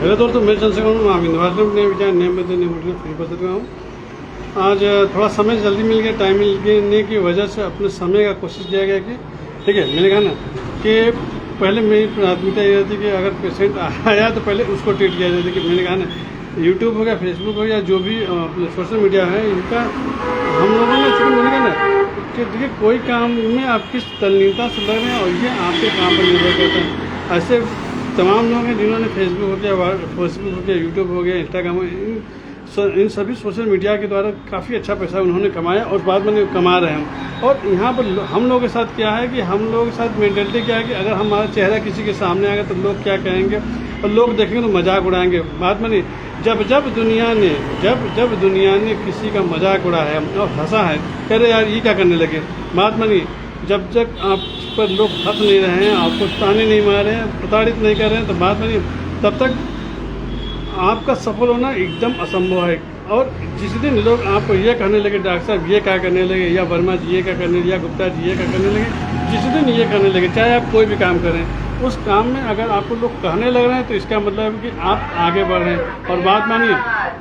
पहले तौर तो मेरे चैनल से कहूँ आप इन्वायरमेंट ने विचार नेम बदले नहीं फ्री बदल रहा हूँ। आज थोड़ा समय जल्दी मिल गया, टाइम मिलने की वजह से अपने समय का कोशिश किया गया कि ठीक है। मैंने कहा ना कि पहले मेरी प्राथमिकता ये रहती कि अगर पेशेंट आया तो पहले उसको ट्रीट किया जाए। लेकिन मैंने कहा ना यूट्यूब हो गया, फेसबुक हो गया, जो भी सोशल मीडिया है, इनका हम लोगों ने मैंने कहा ना कि देखिए कोई काम में आप किस तल्लीनता से लग रहे हैं और ये आपके काम पर निर्भर करता है। ऐसे तमाम लोग हैं जिन्होंने फेसबुक हो गया, यूट्यूब हो गया, इंस्टाग्राम हो गया, इन सभी सोशल मीडिया के द्वारा काफ़ी अच्छा पैसा उन्होंने कमाया और बाद में कमा रहे हैं। और यहाँ पर हम लोगों के साथ क्या है कि हम लोगों के साथ मेंटलिटी क्या है कि अगर हमारा चेहरा किसी के सामने आएगा तो लोग क्या कहेंगे और लोग देखेंगे तो मजाक उड़ाएंगे। बात मानी जब दुनिया ने किसी का मजाक उड़ाया और हंसा है, कह रहे यार ये क्या करने लगे। बात मानी जब तक आप पर लोग हंस नहीं रहे हैं, आपको ताने नहीं मार रहे हैं, प्रताड़ित नहीं कर रहे हैं, तो बात मानी तब तक आपका सफल होना एकदम असंभव है। और जिस दिन लोग आपको ये कहने लगे डॉक्टर साहब ये क्या करने लगे, या वर्मा जी ये क्या करने लगे, या गुप्ता जी ये क्या करने लगे, जिस दिन ये कहने लगे, चाहे आप कोई भी काम करें, उस काम में अगर आपको लोग कहने लग रहे हैं तो इसका मतलब है कि आप आगे बढ़ रहे हैं। और बात मानिए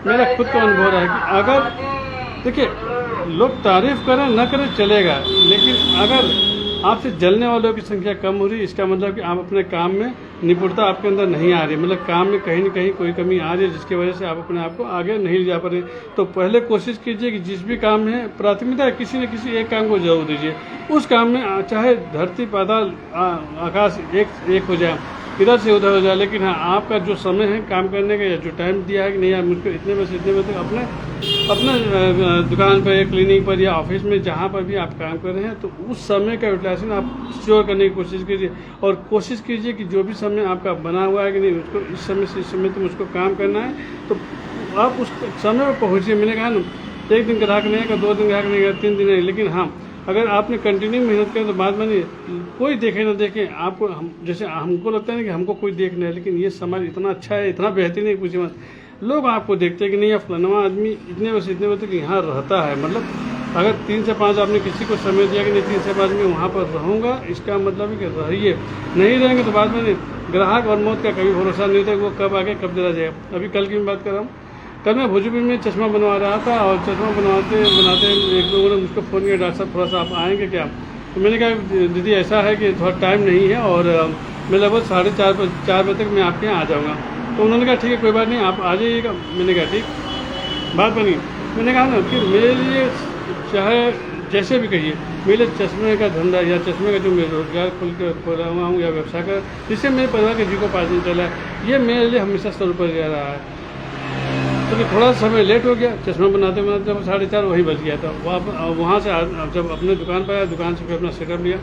मेरा खुद का अनुभव रहा है कि अगर देखिए लोग तारीफ करें न करें चलेगा, लेकिन अगर आपसे जलने वालों की संख्या कम हो रही है, इसका मतलब कि आप अपने काम में निपुणता आपके अंदर नहीं आ रही, मतलब काम में कहीं न कहीं कोई कमी आ रही है जिसकी वजह से आप अपने आप को आगे नहीं ले जा पा रहे। तो पहले कोशिश कीजिए कि जिस भी काम में प्राथमिकता किसी न किसी एक काम को जरूर दीजिए। उस काम में चाहे धरती पाताल आकाश एक हो जाए, इधर से उधर हो जाए, लेकिन हाँ आपका जो समय है काम करने का या जो टाइम दिया है कि नहीं यार मुझको इतने बजे तक अपने दुकान पर या क्लिनिक पर या ऑफिस में जहाँ पर भी आप काम कर रहे हैं, तो उस समय का यूटिलाइजेशन आप श्योर करने की कोशिश कीजिए। और कोशिश कीजिए कि जो भी समय आपका बना हुआ है कि नहीं उसको इस समय से इस समय तो मुझको काम करना है, तो आप उस समय पर पहुँचिए। मैंने कहा ना एक दिन ग्राहक नहीं आएगा, 2 दिन ग्राहक नहीं आएगा, 3 दिन नहीं, लेकिन हाँ अगर आपने कंटिन्यू मेहनत करें तो बाद में कोई देखे ना देखे आपको, हम जैसे हमको लगता है कि हमको कोई देखना है, लेकिन ये समाज इतना अच्छा है, इतना बेहतरीन है, पूछिए मत। लोग आपको देखते हैं कि नहीं फलाना आदमी इतने बजे तक यहाँ रहता है, मतलब अगर 3 से 5 आपने किसी को समय दिया कि नहीं 3 से 5 में वहाँ पर रहूँगा, इसका मतलब है कि रहिए। नहीं रहेंगे तो बाद में ग्राहक और मौत का कभी भरोसा नहीं होता, वो कब आके कब चला जाएगा। अभी कल की मैं बात कर रहा हूँ, कल मैं भोजपुर में चश्मा बनवा रहा था और चश्मा बनाते एक लोगों ने मुझको फ़ोन किया डॉक्टर साहब थोड़ा सा आप आएँगे क्या। तो मैंने कहा दीदी ऐसा है कि थोड़ा टाइम नहीं है और मैं लगभग 4:30 बजे तक मैं आपके यहाँ आ जाऊँगा। तो उन्होंने कहा ठीक है कोई बात नहीं आप आ जाइएगा। मैंने कहा ठीक, बात बनी। मैंने कहा ना कि मेरे लिए चाहे जैसे भी कहिए, मेरे चश्मे का धंधा या चश्मे का जो मैं रोजगार खोला हुआ हूँ या व्यवसाय कर जिससे मेरे परिवार के जीविकोपार्जन चला है, ये मेरे लिए हमेशा सर पर रह रहा है। तो थोड़ा समय लेट हो गया, चश्मा बनाते बनाते 4:30 वहीं बज गया था। वहाँ से जब अपने दुकान पर आया, दुकान से फिर अपना सेटअप लिया,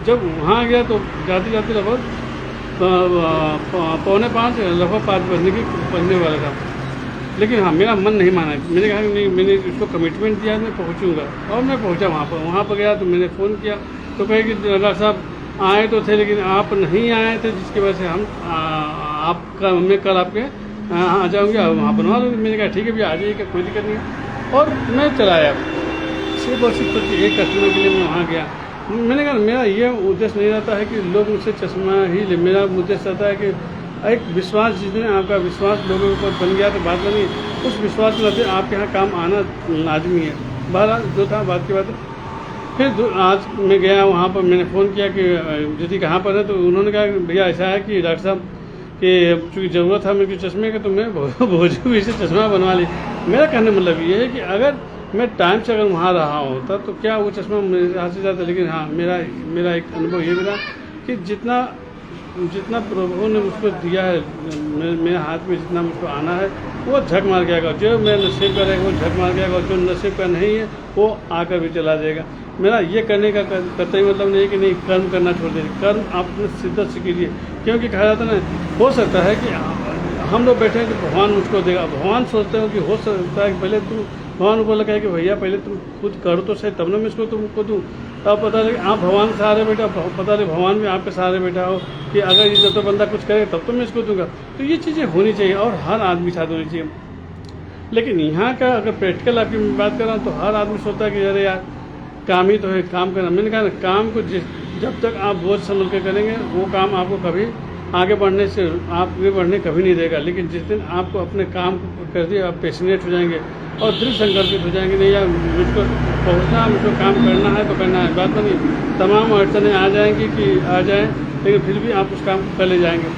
जब वहाँ गया तो जाते जाते लगभग 4:45 लगभग 5 बजने वाला था। लेकिन हाँ मेरा मन नहीं माना, मैंने कहा नहीं मैंने इसको कमिटमेंट दिया मैं पहुँचूँगा, और मैं पहुँचा वहाँ पर गया तो मैंने फ़ोन किया तो कहे कि डॉक्टर साहब आए तो थे लेकिन आप नहीं आए थे, जिसकी वजह से हम आपका मैं कल आपके आ जाऊँगी, वहाँ बनवा लूँगी। मैंने कहा ठीक है भैया आ जाइएगा, कोई दिक्कत नहीं है। और मैं चला आया सिर्फ और सिर्फ एक कस्टमर के लिए मैं वहाँ गया। मैंने कहा मेरा ये उद्देश्य नहीं रहता है कि लोग मुझसे चश्मा ही ले, मेरा उद्देश्य रहता है कि एक विश्वास, जिसमें आपका विश्वास लोगों के ऊपर बन गया तो बात बनी, उस विश्वास के रहते आपके यहाँ काम आना लाजमी है। बहरहाल जो था बात की बात। फिर आज मैं गया वहाँ पर, मैंने फ़ोन किया कि दीदी कहाँ पर है, तो उन्होंने कहा भैया ऐसा है कि डॉक्टर साहब कि चूँकि ज़रूरत है मेरे चश्मे की तो मैं भोजपुरी से चश्मा बनवा ली। मेरा कहने मतलब ये है कि अगर मैं टाइम से अगर वहाँ रहा होता तो क्या वो चश्मा मेरे हाथ से जाता। लेकिन हाँ मेरा एक अनुभव ये मिला कि जितना प्रभु ने मुझको दिया है, मेरे हाथ में जितना मुझको आना है वो झक मार के आएगा। जो मेरा नसीब का रहेगा वो झक मार के आएगा, और जो नसीब का नहीं है वो आकर भी चला जाएगा। मेरा ये करने का कतई मतलब नहीं है कि नहीं कर्म करना छोड़ दीजिए, कर्म आप अपने शिद्दत से कीजिए। क्योंकि कहा जाता है ना, हो सकता है कि हम लोग बैठे हैं कि भगवान मुझको देगा। भगवान सोचते हो कि हो सकता है कि पहले तुम भगवान को लगा कि भैया पहले तुम खुद करो तो सही, तब ना मैं इसको तुमको दूँ। तब पता लगे आप भगवान के सहारे बैठा, पता लगे भगवान भी आपके सहारे बैठा हो कि अगर ये जब तो बंदा कुछ करे तब तो मैं इसको दूंगा। तो ये चीज़ें होनी चाहिए और हर आदमी साथ होनी चाहिए। लेकिन यहाँ का अगर प्रैक्टिकल आपकी बात कर रहा हूँ तो हर आदमी सोचता है कि अरे यार काम ही तो है, काम करना। मैंने कहा ना काम को जब तक आप बोझ संभल के करेंगे वो काम आपको कभी आगे बढ़ने से आगे बढ़ने कभी नहीं देगा। लेकिन जिस दिन आपको अपने काम को कर दिया, आप पैशनेट हो जाएंगे और दृढ़ संकल्पित हो जाएंगे, नहीं यार मुझको पहुँचना, मुझको काम करना है तो करना है। बात बनी, तमाम अड़चनें आ जाएंगी कि आ जाएँ, लेकिन फिर भी आप उस काम को कर ले जाएंगे।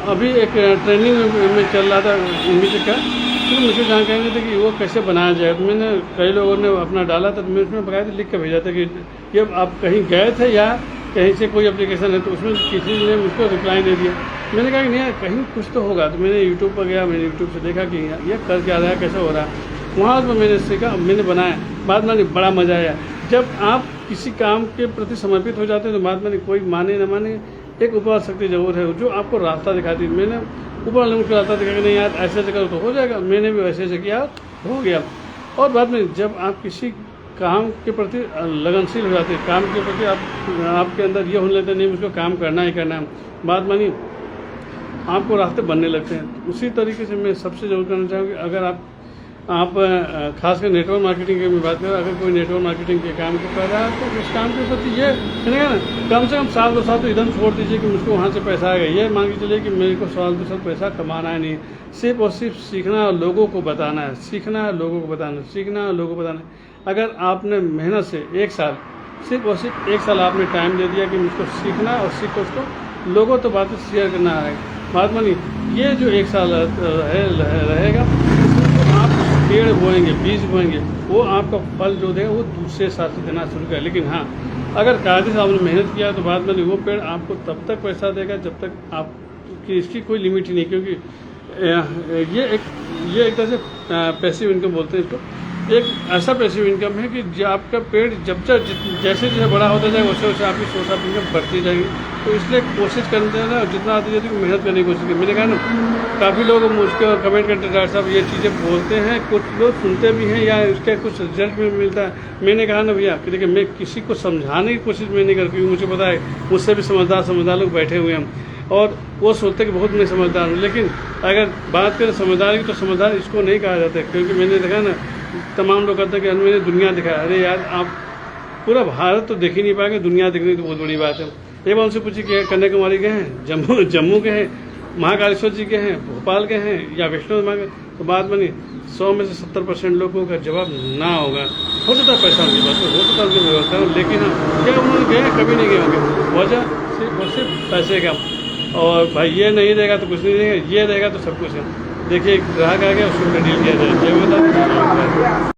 अभी एक ट्रेनिंग में चल रहा था इमेज का, तो मुझे जानकारी थी कि वो कैसे बनाया जाए। तो मैंने कई लोगों ने अपना डाला था, तो मैं उसमें बकायदा लिख के भेजा था कि ये आप कहीं गए थे या कहीं से कोई एप्लीकेशन है, तो उसमें किसी ने मुझको रिप्लाई दे दिया। मैंने कहा कि नहीं कहीं कुछ तो होगा, तो मैंने यूट्यूब पर गया, मैंने यूट्यूब से देखा कि ये कर क्या रहा है, कैसे हो रहा है। वहाँ पर मैंने सीखा, मैंने बनाया। बाद में बड़ा मज़ा आया। जब आप किसी काम के प्रति समर्पित हो जाते हैं तो बाद में कोई माने न माने, एक ऊपर शक्ति जरूर है जो आपको रास्ता दिखाती है। मैंने ऊपर वाले मुझको रास्ता दिखा कि नहीं यार ऐसे ऐसे करो तो हो जाएगा, मैंने भी वैसे ऐसे किया, हो गया। और बाद में जब आप किसी काम के प्रति लगनशील हो जाते हैं, काम के प्रति आपके अंदर ये होने लगता है नहीं मुझको काम करना ही करना है, बात मानी आपको रास्ते बनने लगते हैं। उसी तरीके से मैं सबसे जरूर करना चाहूँगी, अगर आप खासकर नेटवर्क मार्केटिंग की बात करें, अगर कोई नेटवर्क मार्केटिंग के काम को कर रहा है तो उस काम के प्रति ये कहेगा ना, कम से कम 1 2 साल तो एकदम छोड़ दीजिए कि मुझको वहाँ से पैसा आएगा। ये मान के चलिए कि मेरे को 1 2 साल पैसा कमाना है नहीं, सिर्फ और सिर्फ सीखना और लोगों को बताना है, सीखना है लोगों को बताना, सीखना और लोगों को बताना है। अगर आपने मेहनत से 1 साल, सिर्फ और सिर्फ 1 साल आपने टाइम दे दिया कि मुझको सीखना और सीख कर उसको लोगों तो बातें शेयर करना है, बात मानी ये जो 1 साल रहेगा, आप पेड़ बोएंगे, बीज बोएंगे, वो आपका फल जो देगा वो दूसरे साल से देना शुरू करें। लेकिन हाँ, अगर कायदे से आपने मेहनत किया तो बाद में वो पेड़ आपको तब तक पैसा देगा जब तक आप कि इसकी कोई लिमिट ही नहीं, क्योंकि ये एक तरह से पैसिव इनकम बोलते हैं इसको। एक ऐसा पैसिव इनकम है कि जो आपका पेड़ जब जैसे जैसे बड़ा होता जाएगा वैसे वैसे आपकी सोर्स ऑफ इनकम बढ़ती जाएगी। तो इसलिए कोशिश करते हैं ना, जितना आती जाती है मेहनत करने की कोशिश करें। मैंने कहा ना, काफ़ी लोग मुझको कमेंट करते हैं डॉक्टर साहब ये चीज़ें बोलते हैं, कुछ लोग सुनते भी हैं या इसका कुछ रिजल्ट भी मिलता है। मैंने कहा ना भैया कि देखिए मैं किसी को समझाने की कोशिश मैं नहीं करती, क्योंकि मुझे पता है मुझसे भी समझदार लोग बैठे हुए हैं और वो सोचते कि बहुत मैं समझदार हूँ। लेकिन अगर बात करें समझदारी की तो समझदार इसको नहीं कहा जाता है, क्योंकि मैंने देखा ना तमाम लोग कहते हैं कि मैंने दुनिया दिखाया। अरे यार आप पूरा भारत तो देख ही नहीं पाएंगे, दुनिया देखने की तो बहुत बड़ी बात है। एक बार उनसे पूछिए कि कन्याकुमारी गए हैं, जम्मू के हैं, महाकालेश्वर जी के हैं, भोपाल के हैं या वैष्णो देवी, तो बात बनी 100 में से 70% लोगों का जवाब ना होगा। हो सकता है पैसा उनके पास हो सकता है उनकी व्यवस्था, लेकिन हाँ क्या उन्होंने गए, कभी नहीं गए होंगे। वजह सिर्फ और सिर्फ पैसे का। और भाई ये नहीं देगा तो कुछ नहीं देगा, ये देगा तो सब कुछ है। देखिए ग्राहक आ गया, उसको डील किया जाए।